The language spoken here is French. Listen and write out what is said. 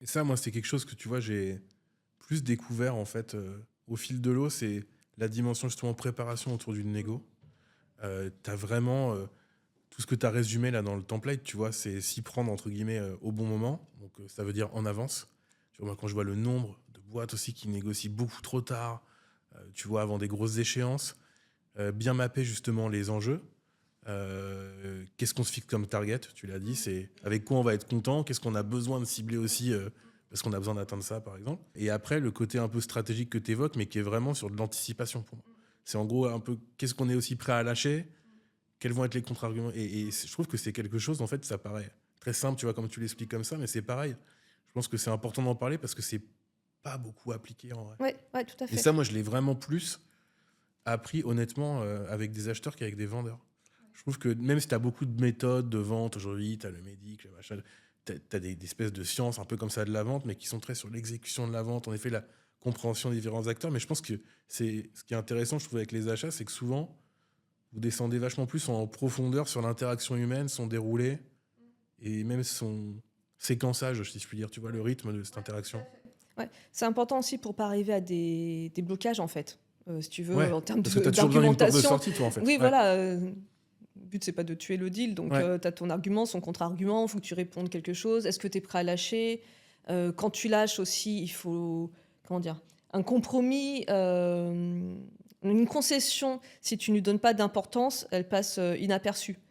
Et ça, moi, c'est quelque chose que, tu vois, j'ai plus découvert, en fait, au fil de l'eau, c'est la dimension, justement, préparation autour d'une négo. Tu vraiment tout ce que tu as résumé là dans le template, tu vois, c'est s'y prendre, entre guillemets, au bon moment. Donc, ça veut dire en avance. Tu vois, moi, quand je vois le nombre de boîtes aussi qui négocient beaucoup trop tard, tu vois, avant des grosses échéances, bien mapper, justement, les enjeux. Qu'est-ce qu'on se fixe comme target? Tu l'as dit, c'est avec quoi on va être content, qu'est-ce qu'on a besoin de cibler aussi, parce qu'on a besoin d'atteindre ça, par exemple. Et après, le côté un peu stratégique que tu évoques, mais qui est vraiment sur de l'anticipation pour moi. C'est en gros un peu qu'est-ce qu'on est aussi prêt à lâcher, quels vont être les contre-arguments. Je trouve que c'est quelque chose, en fait, ça paraît très simple, tu vois, comme tu l'expliques comme ça, mais c'est pareil. Je pense que c'est important d'en parler parce que c'est pas beaucoup appliqué en vrai. Ouais, ouais, tout à Et fait. ça, moi, je l'ai vraiment plus appris honnêtement avec des acheteurs qu'avec des vendeurs. Je trouve que même si tu as beaucoup de méthodes de vente aujourd'hui, tu as le médic, le machin, tu as des espèces de sciences un peu comme ça de la vente, mais qui sont très sur l'exécution de la vente, en effet, la compréhension des différents acteurs. Mais je pense que c'est ce qui est intéressant, je trouve, avec les achats, c'est que souvent, vous descendez vachement plus en profondeur sur l'interaction humaine, son déroulé et même son séquençage, si je puis dire, tu vois, le rythme de cette interaction. Ouais, c'est important aussi pour pas arriver à des blocages en fait. Si tu veux, Ouais, en termes parce que tu as toujours besoin d'une porte de d'argumentation. sortie, toi, en fait. Oui, Ouais, voilà. Le but, c'est pas de tuer le deal. Donc, ouais. tu as ton argument, son contre-argument. Il faut que tu répondes quelque chose. Est-ce que tu es prêt à lâcher? Quand tu lâches aussi, il faut, comment dire, un compromis, une concession. Si tu ne lui donnes pas d'importance, elle passe inaperçue.